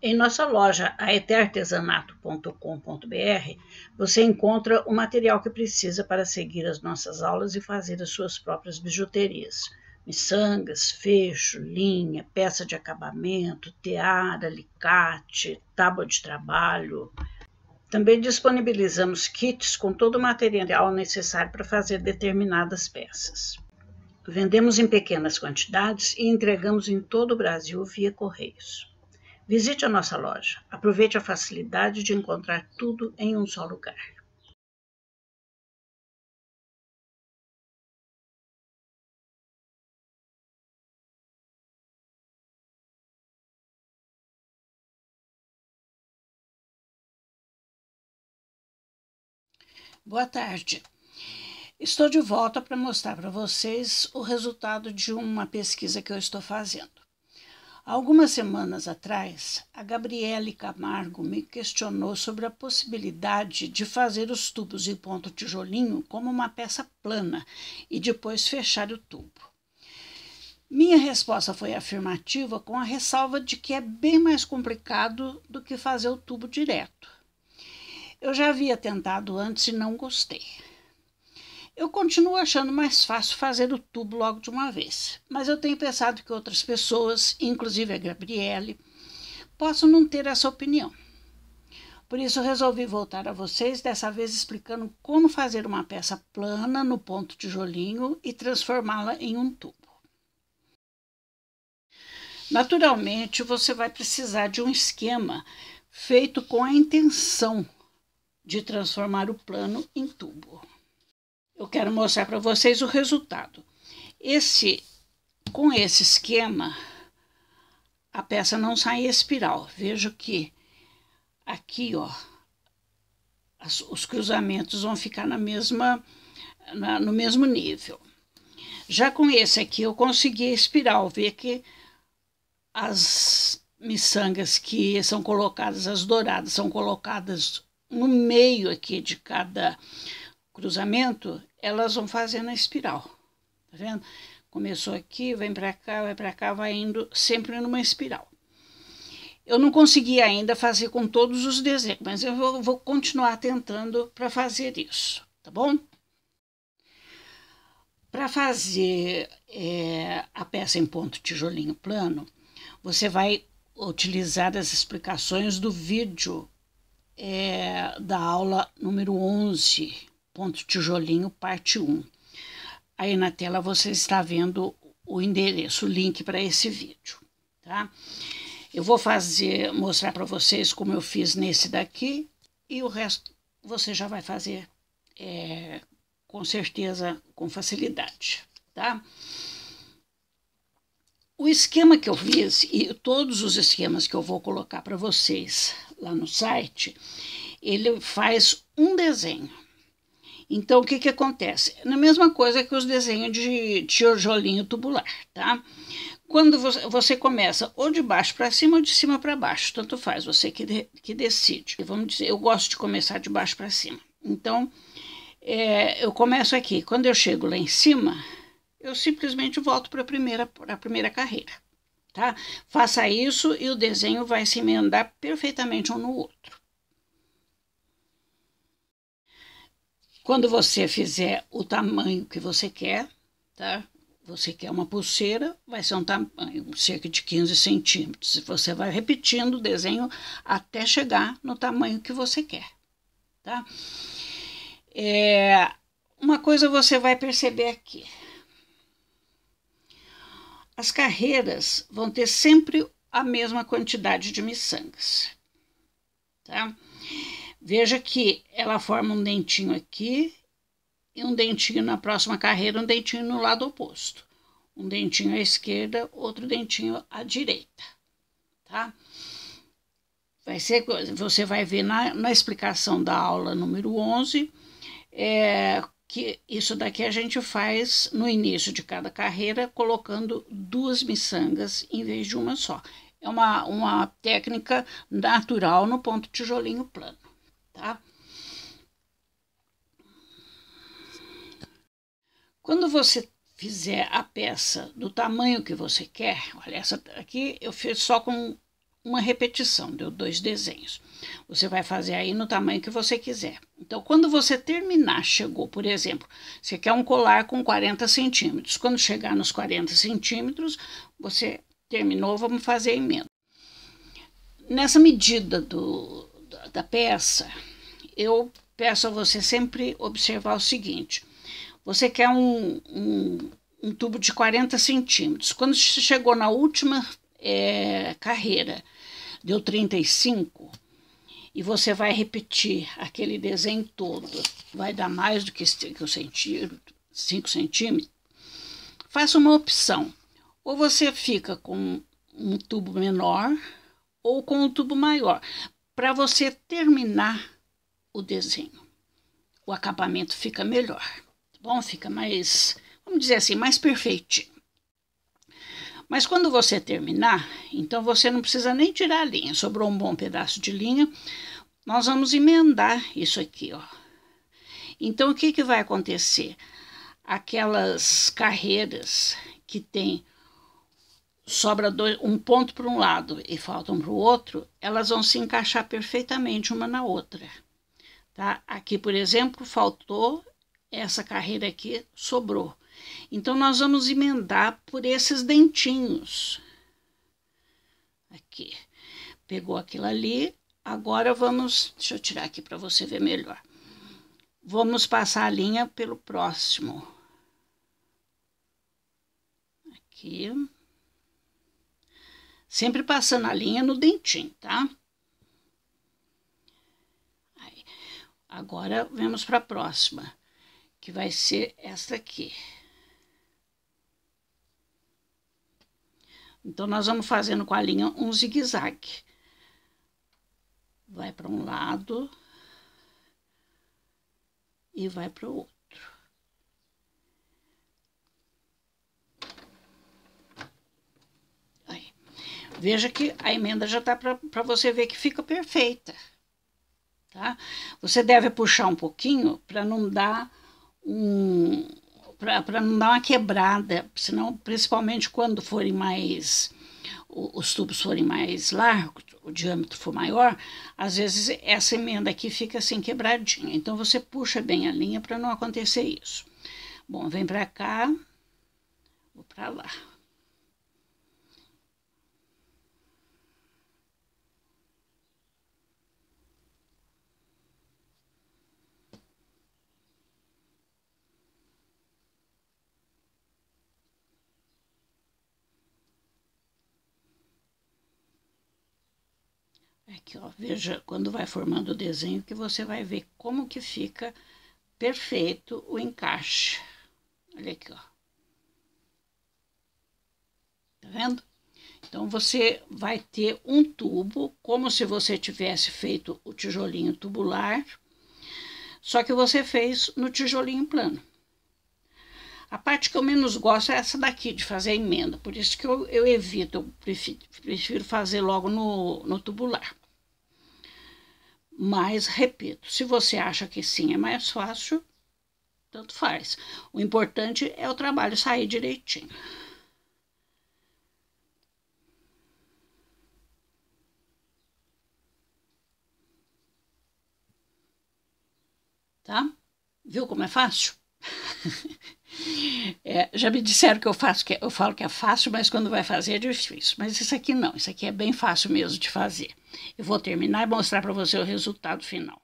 Em nossa loja aeterartesanato.com.br, você encontra o material que precisa para seguir as nossas aulas e fazer as suas próprias bijuterias. Miçangas, fecho, linha, peça de acabamento, tear, alicate, tábua de trabalho. Também disponibilizamos kits com todo o material necessário para fazer determinadas peças. Vendemos em pequenas quantidades e entregamos em todo o Brasil via correios. Visite a nossa loja. Aproveite a facilidade de encontrar tudo em um só lugar. Boa tarde. Estou de volta para mostrar para vocês o resultado de uma pesquisa que eu estou fazendo. Há algumas semanas atrás, a Gabriele Camargo me questionou sobre a possibilidade de fazer os tubos de ponto tijolinho como uma peça plana e depois fechar o tubo. Minha resposta foi afirmativa, com a ressalva de que é bem mais complicado do que fazer o tubo direto. Eu já havia tentado antes e não gostei. Eu continuo achando mais fácil fazer o tubo logo de uma vez, mas eu tenho pensado que outras pessoas, inclusive a Gabriele, possam não ter essa opinião. Por isso resolvi voltar a vocês, dessa vez explicando como fazer uma peça plana no ponto tijolinho e transformá-la em um tubo. Naturalmente, você vai precisar de um esquema feito com a intenção de transformar o plano em tubo. Eu quero mostrar para vocês o resultado. Com esse esquema, a peça não sai espiral. Vejo que aqui, ó, os cruzamentos vão ficar no mesmo nível. Já com esse aqui, eu consegui a espiral. Ver que as miçangas que são colocadas, as douradas, são colocadas no meio aqui de cada cruzamento, elas vão fazendo a espiral, tá vendo? Começou aqui, vem para cá, vai indo sempre numa espiral. Eu não consegui ainda fazer com todos os desenhos, mas eu vou continuar tentando para fazer isso, tá bom? Para fazer a peça em ponto tijolinho plano, você vai utilizar as explicações do vídeo da aula número 11, ponto tijolinho, parte 1. Aí na tela você está vendo o endereço, o link para esse vídeo, tá? Eu vou mostrar para vocês como eu fiz nesse daqui, e o resto você já vai fazer com certeza, com facilidade, tá? O esquema que eu fiz, e todos os esquemas que eu vou colocar para vocês lá no site, ele faz um desenho. Então, o que acontece? É a mesma coisa que os desenhos de tijolinho tubular, tá? Quando você começa ou de baixo para cima ou de cima para baixo, tanto faz, você que decide. Vamos dizer, eu gosto de começar de baixo para cima. Então, eu começo aqui. Quando eu chego lá em cima, eu simplesmente volto para a primeira carreira, tá? Faça isso e o desenho vai se emendar perfeitamente um no outro. Quando você fizer o tamanho que você quer, tá? Você quer uma pulseira, vai ser um tamanho cerca de 15 centímetros. Você vai repetindo o desenho até chegar no tamanho que você quer, tá? Uma coisa você vai perceber aqui. As carreiras vão ter sempre a mesma quantidade de miçangas, tá? Veja que ela forma um dentinho aqui e um dentinho na próxima carreira, um dentinho no lado oposto. Um dentinho à esquerda, outro dentinho à direita, tá? Você vai ver na explicação da aula número 11, que isso daqui a gente faz no início de cada carreira, colocando 2 miçangas em vez de uma só. É uma técnica natural no ponto tijolinho plano, tá? Quando você fizer a peça do tamanho que você quer, olha, essa aqui eu fiz só com uma repetição, deu 2 desenhos. Você vai fazer aí no tamanho que você quiser. Então, quando você terminar, chegou, por exemplo, você quer um colar com 40 centímetros. Quando chegar nos 40 centímetros, você terminou, vamos fazer a emenda. Nessa medida da peça, eu peço a você sempre observar o seguinte. Você quer um tubo de 40 centímetros. Quando chegou na última carreira, deu 35, e você vai repetir aquele desenho todo, vai dar mais do que 5 centímetros, faça uma opção. Ou você fica com um tubo menor ou com um tubo maior, para você terminar o desenho. O acabamento fica melhor, tá bom? Fica mais, vamos dizer assim, mais perfeitinho. Mas quando você terminar, então você não precisa nem tirar a linha. Sobrou um bom pedaço de linha, nós vamos emendar isso aqui, ó. Então, o que vai acontecer? Aquelas carreiras que tem, sobra um ponto para um lado e faltam para o outro, elas vão se encaixar perfeitamente uma na outra. Tá? Aqui, por exemplo, faltou essa carreira aqui, sobrou. Então, nós vamos emendar por esses dentinhos. Aqui. Pegou aquilo ali. Agora vamos... Deixa eu tirar aqui para você ver melhor. Vamos passar a linha pelo próximo. Aqui. Sempre passando a linha no dentinho, tá? Aí. Agora, vamos para a próxima, que vai ser essa aqui. Então, nós vamos fazendo com a linha um zigue-zague. Vai para um lado e vai para o outro. Aí. Veja que a emenda já está para você ver que fica perfeita. Tá? Você deve puxar um pouquinho para não dar para não dar uma quebrada, senão, principalmente quando forem mais, os tubos forem mais largos, o diâmetro for maior, às vezes essa emenda aqui fica assim quebradinha. Então, você puxa bem a linha para não acontecer isso. Bom, vem para cá, vou para lá. Aqui, ó, veja, quando vai formando o desenho que você vai ver como que fica perfeito o encaixe. Olha aqui, ó. Tá vendo? Então, você vai ter um tubo, como se você tivesse feito o tijolinho tubular, só que você fez no tijolinho plano. A parte que eu menos gosto é essa daqui, de fazer a emenda, por isso que eu evito, eu prefiro fazer logo no tubular. Mas, repito, se você acha que sim é mais fácil, tanto faz. O importante é o trabalho sair direitinho. Tá? Viu como é fácil? Já me disseram que eu falo que é fácil, mas quando vai fazer é difícil. Mas isso aqui não, isso aqui é bem fácil mesmo de fazer. Eu vou terminar e mostrar para você o resultado final.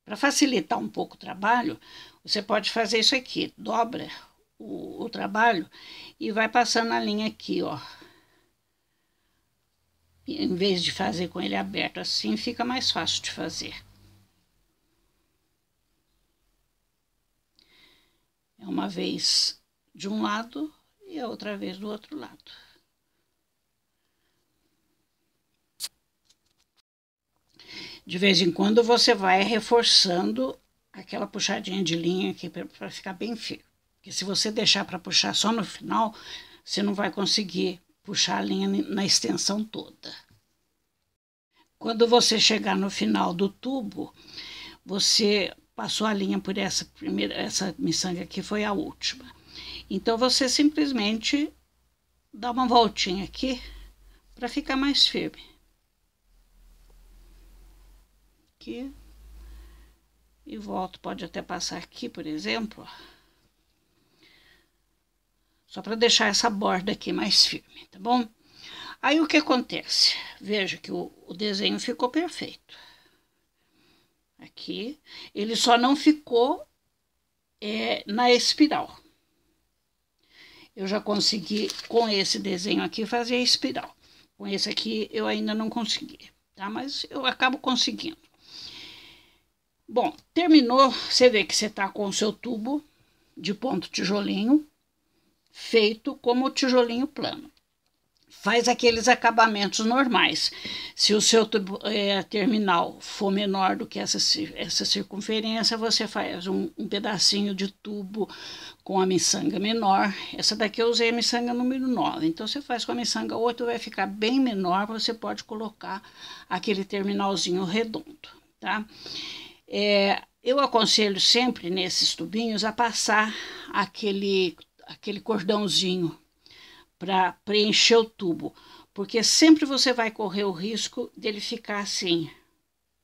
Para facilitar um pouco o trabalho, você pode fazer isso aqui, dobra o trabalho e vai passando a linha aqui, ó. Em vez de fazer com ele aberto assim, fica mais fácil de fazer. É uma vez de um lado e a outra vez do outro lado. De vez em quando você vai reforçando aquela puxadinha de linha aqui para ficar bem firme. Porque se você deixar para puxar só no final, você não vai conseguir puxar a linha na extensão toda. Quando você chegar no final do tubo, você passou a linha por essa miçanga aqui, foi a última. Então, você simplesmente dá uma voltinha aqui para ficar mais firme. aqui e volto. Pode até passar aqui, por exemplo, só para deixar essa borda aqui mais firme, tá bom? Aí o que acontece? Veja que o desenho ficou perfeito. Aqui, ele só não ficou na espiral. Eu já consegui, com esse desenho aqui, fazer a espiral. Com esse aqui, eu ainda não consegui, tá? Mas eu acabo conseguindo. Bom, terminou, você vê que você tá com o seu tubo de ponto tijolinho, feito como o tijolinho plano. Faz aqueles acabamentos normais. Se o seu terminal for menor do que essa circunferência, você faz um pedacinho de tubo com a miçanga menor. Essa daqui eu usei a miçanga número 9. Então, você faz com a miçanga 8, vai ficar bem menor. Você pode colocar aquele terminalzinho redondo, tá? Eu aconselho sempre, nesses tubinhos, a passar aquele cordãozinho para preencher o tubo, porque sempre você vai correr o risco dele ficar assim,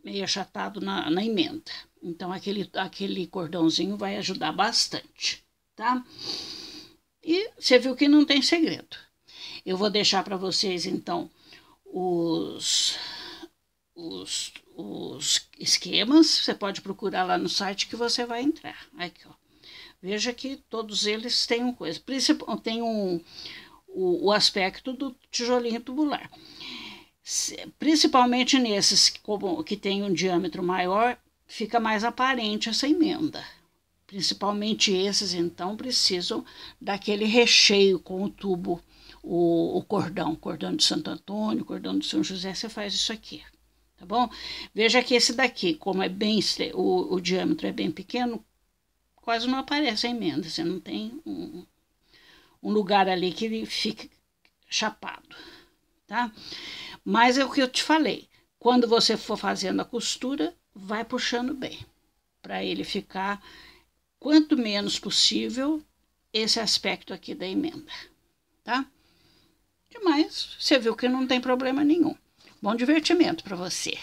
meio achatado na emenda. Então, aquele cordãozinho vai ajudar bastante, tá? E você viu que não tem segredo. Eu vou deixar para vocês, então, os esquemas. Você pode procurar lá no site que você vai entrar. Aqui, ó. Veja que todos eles têm uma coisa. Tem o aspecto do tijolinho tubular. Principalmente nesses que tem um diâmetro maior, fica mais aparente essa emenda. Principalmente esses, então, precisam daquele recheio com o tubo, o cordão de Santo Antônio, cordão de São José, você faz isso aqui, tá bom? Veja que esse daqui, como é bem, o diâmetro é bem pequeno, quase não aparece a emenda, você não tem um lugar ali que ele fique chapado, tá? Mas é o que eu te falei, quando você for fazendo a costura, vai puxando bem, para ele ficar, quanto menos possível, esse aspecto aqui da emenda, tá? Demais, você viu que não tem problema nenhum. Bom divertimento para você.